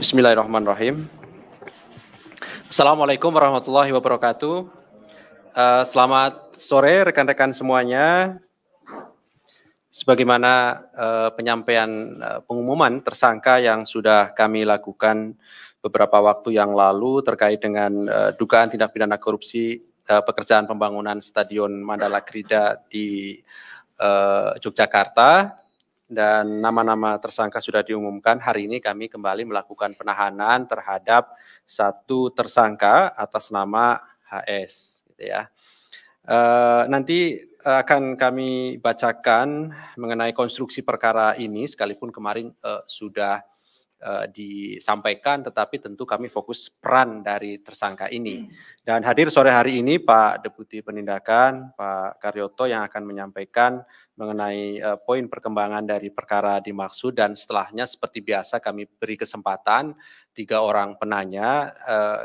Bismillahirrahmanirrahim. Assalamualaikum warahmatullahi wabarakatuh. Selamat sore rekan-rekan semuanya. Sebagaimana penyampaian pengumuman tersangka yang sudah kami lakukan beberapa waktu yang lalu terkait dengan dugaan tindak pidana korupsi pekerjaan pembangunan Stadion Mandala Krida di Yogyakarta. Dan nama-nama tersangka sudah diumumkan. Hari ini kami kembali melakukan penahanan terhadap satu tersangka atas nama HS, gitu ya. Nanti akan kami bacakan mengenai konstruksi perkara ini, sekalipun kemarin sudah disampaikan, tetapi tentu kami fokus peran dari tersangka ini. Dan hadir sore hari ini Pak Deputi Penindakan, Pak Karyoto, yang akan menyampaikan mengenai poin perkembangan dari perkara dimaksud, dan setelahnya seperti biasa kami beri kesempatan 3 orang penanya,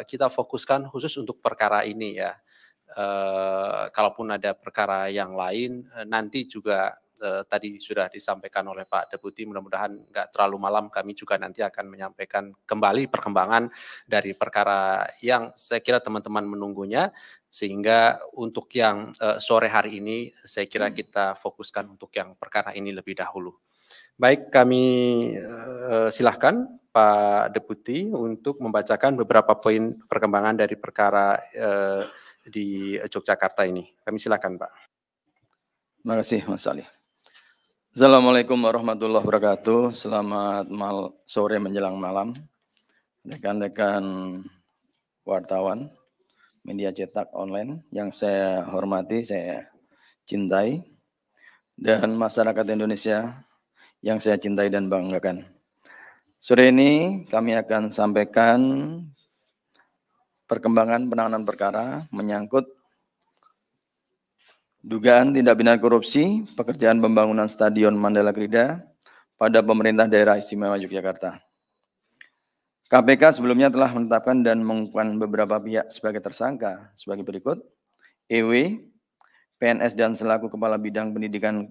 kita fokuskan khusus untuk perkara ini ya. Kalaupun ada perkara yang lain nanti juga tadi sudah disampaikan oleh Pak Deputi, mudah-mudahan nggak terlalu malam kami juga nanti akan menyampaikan kembali perkembangan dari perkara yang saya kira teman-teman menunggunya, sehingga untuk yang sore hari ini saya kira kita fokuskan untuk yang perkara ini lebih dahulu. Baik, kami silahkan Pak Deputi untuk membacakan beberapa poin perkembangan dari perkara di Yogyakarta ini. Kami silakan, Pak. Terima kasih, Mas Ali. Assalamualaikum warahmatullahi wabarakatuh. Selamat sore menjelang malam, rekan-rekan wartawan, media cetak online yang saya hormati, saya cintai, dan masyarakat Indonesia yang saya cintai dan banggakan. Sore ini kami akan sampaikan perkembangan penanganan perkara menyangkut dugaan tindak pidana korupsi pekerjaan pembangunan Stadion Mandala Krida pada pemerintah daerah istimewa Yogyakarta. KPK sebelumnya telah menetapkan dan mengukuhkan beberapa pihak sebagai tersangka sebagai berikut: EW, PNS dan selaku Kepala Bidang Pendidikan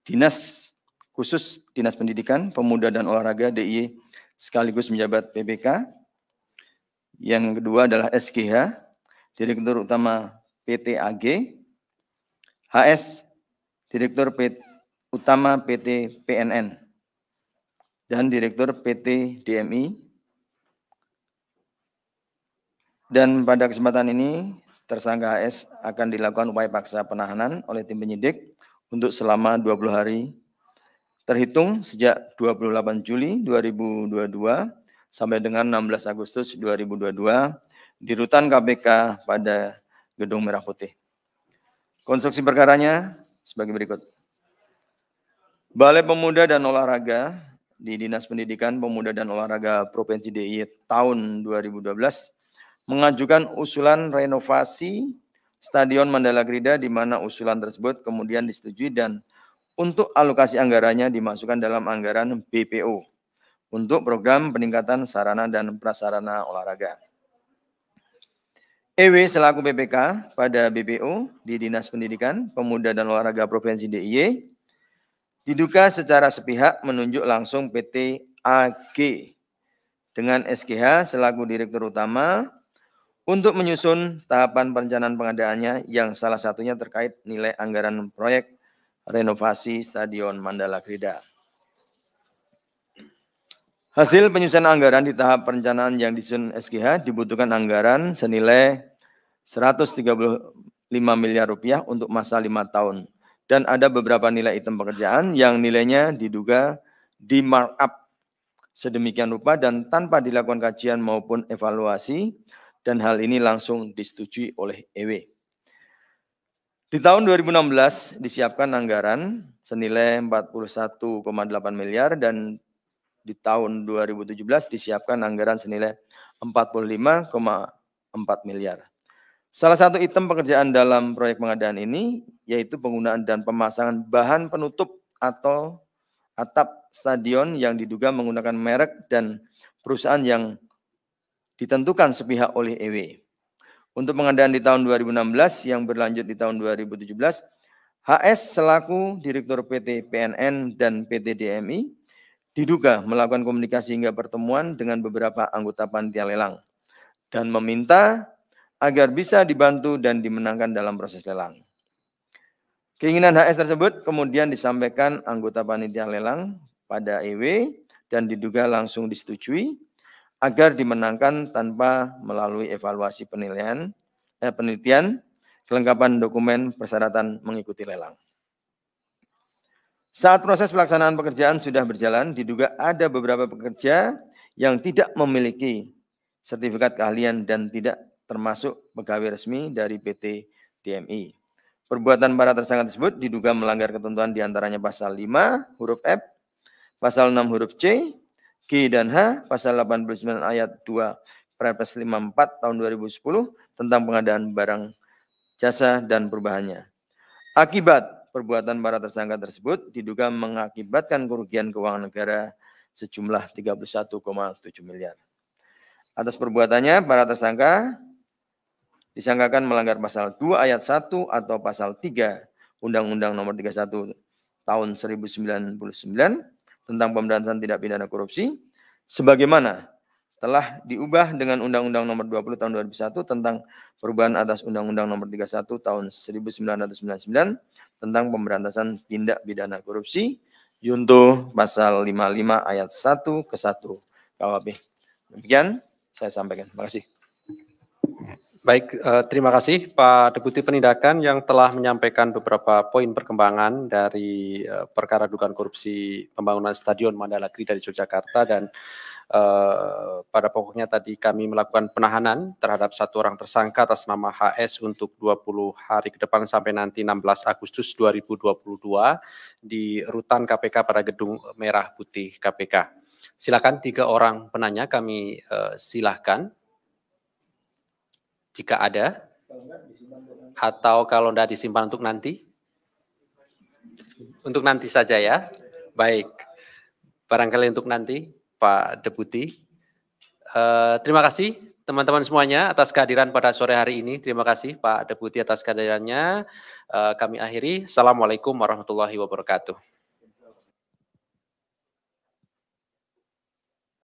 Dinas Khusus Dinas Pendidikan, Pemuda dan Olahraga DIY sekaligus menjabat PPK. Yang kedua adalah SGH, Direktur Utama PT AG, HS, Direktur Utama PT PNN, dan Direktur PT DMI. Dan pada kesempatan ini, tersangka HS akan dilakukan upaya paksa penahanan oleh tim penyidik untuk selama 20 hari, terhitung sejak 28 Juli 2022 sampai dengan 16 Agustus 2022 di Rutan KPK pada Gedung Merah Putih. Konstruksi perkaranya sebagai berikut. Balai Pemuda dan Olahraga di Dinas Pendidikan, Pemuda dan Olahraga Provinsi DIY tahun 2012 mengajukan usulan renovasi Stadion Mandala Krida, di mana usulan tersebut kemudian disetujui dan untuk alokasi anggarannya dimasukkan dalam anggaran BPO untuk program peningkatan sarana dan prasarana olahraga. EW selaku PPK pada BPO di Dinas Pendidikan, Pemuda dan Olahraga Provinsi DIY diduga secara sepihak menunjuk langsung PT AG dengan SGH selaku Direktur Utama untuk menyusun tahapan perencanaan pengadaannya yang salah satunya terkait nilai anggaran proyek renovasi Stadion Mandala Krida. Hasil penyusunan anggaran di tahap perencanaan yang disusun SGH dibutuhkan anggaran senilai 135 miliar rupiah untuk masa 5 tahun. Dan ada beberapa nilai item pekerjaan yang nilainya diduga di markup sedemikian rupa dan tanpa dilakukan kajian maupun evaluasi, dan hal ini langsung disetujui oleh EW. Di tahun 2016 disiapkan anggaran senilai 41,8 miliar dan di tahun 2017 disiapkan anggaran senilai 45,4 miliar. Salah satu item pekerjaan dalam proyek pengadaan ini yaitu penggunaan dan pemasangan bahan penutup atau atap stadion yang diduga menggunakan merek dan perusahaan yang ditentukan sepihak oleh EW. Untuk pengadaan di tahun 2016 yang berlanjut di tahun 2017, HS selaku Direktur PT PNN dan PT DMI diduga melakukan komunikasi hingga pertemuan dengan beberapa anggota panitia lelang dan meminta agar bisa dibantu dan dimenangkan dalam proses lelang. Keinginan HS tersebut kemudian disampaikan anggota panitia lelang pada EW dan diduga langsung disetujui agar dimenangkan tanpa melalui evaluasi penelitian, kelengkapan dokumen persyaratan mengikuti lelang. Saat proses pelaksanaan pekerjaan sudah berjalan, diduga ada beberapa pekerja yang tidak memiliki sertifikat keahlian dan tidak termasuk pegawai resmi dari PT DMI. Perbuatan para tersangka tersebut diduga melanggar ketentuan diantaranya pasal 5 huruf F, pasal 6 huruf C, G dan H, pasal 89 ayat 2 Perpres 54 tahun 2010 tentang pengadaan barang jasa dan perubahannya. Akibat perbuatan para tersangka tersebut diduga mengakibatkan kerugian keuangan negara sejumlah 31,7 miliar. Atas perbuatannya, para tersangka disangkakan melanggar pasal 2 ayat 1 atau pasal 3 Undang-Undang Nomor 31 tahun 1099 tentang pemberantasan tindak pidana korupsi, sebagaimana telah diubah dengan Undang-Undang Nomor 20 tahun 2001 tentang perubahan atas Undang-Undang Nomor 31 tahun 1999 tentang pemberantasan tindak pidana korupsi, Yunto pasal 55 ayat 1 ke 1 KUHP. Demikian saya sampaikan. Terima kasih. Baik, terima kasih Pak Deputi Penindakan yang telah menyampaikan beberapa poin perkembangan dari perkara dugaan korupsi pembangunan Stadion Mandala Gri dari Yogyakarta, dan pada pokoknya tadi kami melakukan penahanan terhadap satu orang tersangka atas nama HS untuk 20 hari ke depan sampai nanti 16 Agustus 2022 di rutan KPK pada Gedung Merah Putih KPK. Silakan 3 orang penanya kami silakan. Jika ada, atau kalau tidak disimpan untuk nanti? Untuk nanti saja ya. Baik, barangkali untuk nanti, Pak Deputi. Terima kasih teman-teman semuanya atas kehadiran pada sore hari ini. Terima kasih Pak Deputi atas kehadirannya. Kami akhiri. Assalamualaikum warahmatullahi wabarakatuh.